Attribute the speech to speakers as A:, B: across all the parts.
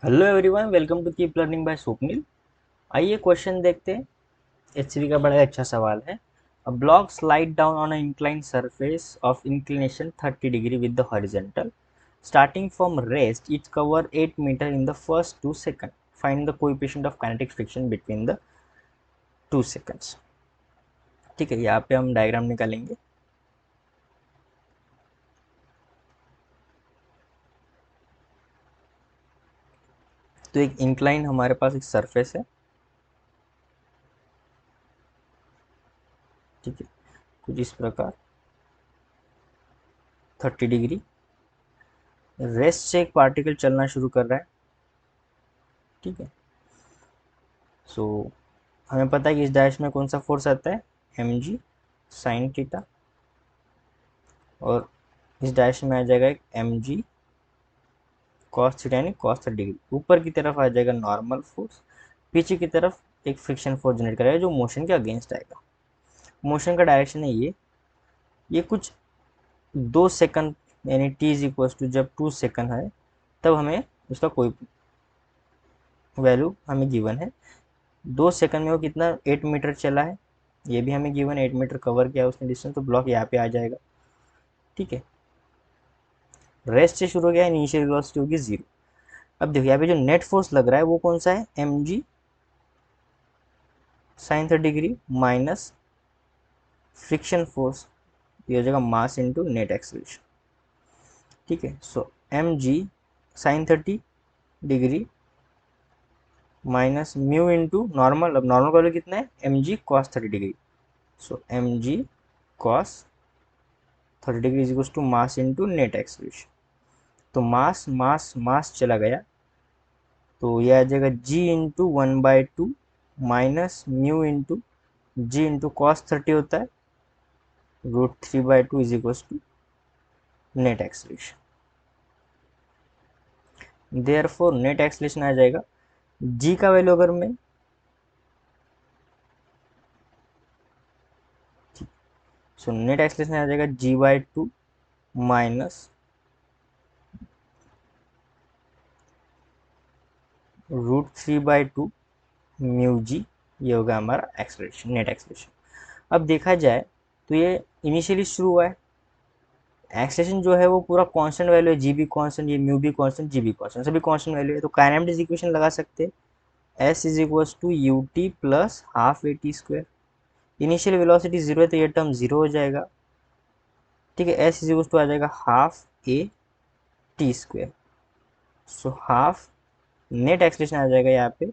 A: Hello everyone, welcome to keep learning by Swapnil. आइए question देखते हैं। एचसीबी का बड़ा अच्छा सवाल है। A block slide down on a incline surface of inclination 30 degree with the horizontal starting from rest it cover 8 metre in the first 2 second. Find the coefficient of kinetic friction between the 2 seconds. ठीक है, यहाँ पे हम diagram निकालेंगे। तो एक incline हमारे पास एक सरफेस है। ठीक है, कुछ इस प्रकार 30 डिग्री रेस्ट से एक पार्टिकल चलना शुरू कर रहा है। ठीक है, सो हमें पता है कि इस डायरेक्शन में कौन सा फोर्स आता है, एम जी साइन थीटा। और इस डायरेक्शन में आ जाएगा एक एम जी कॉस थीटा यानी कॉस 30 डिग्री। ऊपर की तरफ आ जाएगा नॉर्मल फोर्स, पीछे की तरफ एक फ्रिक्शन फोर्स जनरेट करेगा जो मोशन के अगेंस्ट आएगा। मोशन का डायरेक्शन है ये कुछ 2 सेकंड यानी टी इज इक्वल टू जब 2 सेकंड है तब हमें उसका कोई वैल्यू हमें गिवन है। 2 सेकंड में वो कितना 8 मीटर चला है, ये भी हमें गिवन है। 8 मीटर कवर किया उसने डिस्टेंस, तो ब्लॉक यहाँ पे आ जाएगा। ठीक है, रेस्ट से शुरू हो गया, इनिशियल वेलोसिटी होगी 0। अब देखिए यहाँ पे जो नेट फोर्स लग रहा है वो कौन सा है, M G sine 30 degree minus friction force, ये हो जाएगा मास इंटू नेट एक्सेलरेशन। ठीक है, so M G sine 30 degree minus mu into normal. अब नॉर्मल का वैल्यू कितना है, M G cos 30 degree. So M G cos 30 degree is equal to mass into net acceleration. तो mass मास मास चला गया, तो यह आ जाएगा G into 1/2 minus mu into G into cos 30 होता है √3/2 is equal to net acceleration. Therefore net acceleration आ जाएगा, जी का वैल्यू अगर मैं सो नेट एक्सेलरेशन आ जाएगा g/2 माइनस √3/2 म्यू जी, ये होगा हमारा एक्सेलरेशन, नेट एक्सेलरेशन। अब देखा जाए तो ये इनिशियली शुरू हुआ है, एक्सेलरेशन जो है वो पूरा कांस्टेंट वैल्यू है, जी भी कांस्टेंट, ये म्यू भी कांस्टेंट, जी भी कांस्टेंट, सभी कांस्टेंट वैल्यू है। तो काइनेमेटिक्स इक्वेशन लगा सकते हैं, S is equal to U T plus half A T square. Initial velocity zero है तो ये टर्म जीरो हो जाएगा। ठीक है, एस इज इक्वल टू आ जाएगा half A T square. So half net expression आ जाएगा यहाँ पे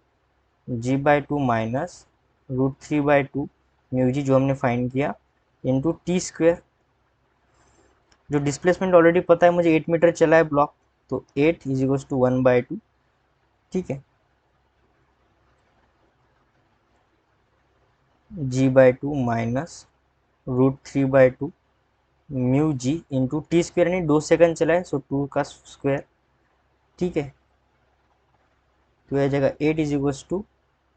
A: g/2 माइनस √3/2 म्यू जी जो हमने फाइंड किया इंटू टी स्क्वायर। जो डिस्प्लेसमेंट ऑलरेडी पता है मुझे, 8 मीटर चला है ब्लॉक, तो 8 इज इक्वल टू 1/2। ठीक है, g/2 minus √3/2 mu G into T square यानी 2 सेकंड चला है, सो 2 का स्क्वायर। ठीक है, तो यह जगह 8 इज इक्वल टू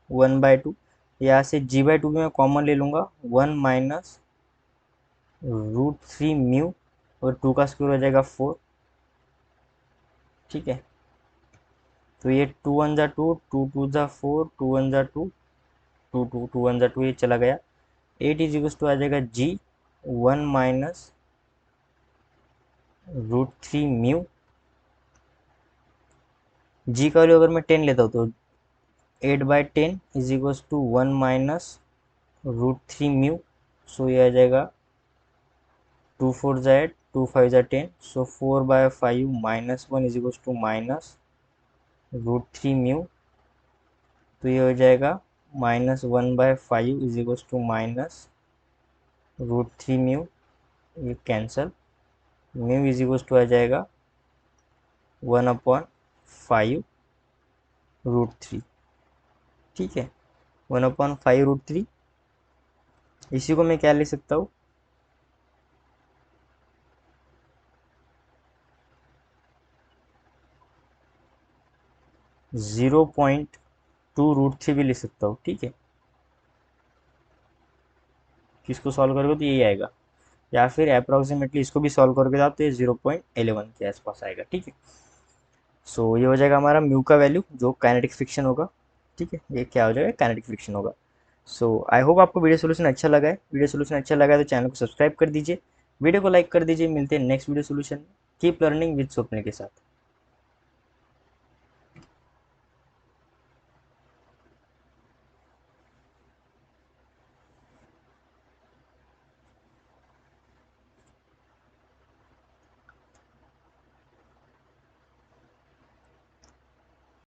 A: 1/2। यहाँ से g/2 में मैं कॉमन ले लूँगा, 1 माइनस √3 म्यू और 2 का स्क्वायर हो जाएगा 4। ठीक है, तो ये 2 1 जा 2, 2 2 जा 4, 2 1 जा 2, 2 2 2 1 जा 2, ये चला गया। 8 इज इक्वल टू आ जाएगा जी 1 माइनस √3 म्यू। जी का वैल्यू अगर मैं 10 लेता हूँ तो 8/10 is equal to 1 minus √3 mu. So ये आ जाएगा 2 4 जा 8, 2 5 जा 10, so 4/5 minus 1 is equal to minus √3 mu. तो ये हो जाएगा -1/5 is equal to minus √3 mu, ये cancel. Mu is equal to आ जाएगा 1/5 √3। ठीक है, 1/5 √3। इसी को मैं क्या ले सकता हूँ, 0.2 √3 भी ले सकता हूँ। ठीक है, किसको सॉल्व करोगे तो यही आएगा, या फिर अप्रोक्सीमेटली इसको भी सॉल्व करोगे आप तो ये 0.11 के आसपास आएगा। ठीक है, सो ये हो जाएगा हमारा म्यू का वैल्यू जो काइनेटिक फ्रिक्शन होगा। ठीक है, ये क्या हो जाएगा, काइनेटिक फ्रिक्शन होगा। सो आई होप आपको वीडियो सोल्यूशन अच्छा लगा है। वीडियो सोल्यूशन अच्छा लगा है तो चैनल को सब्सक्राइब कर दीजिए, वीडियो को लाइक कर दीजिए। मिलते हैं next video solution. Keep learning with Swapnil के साथ।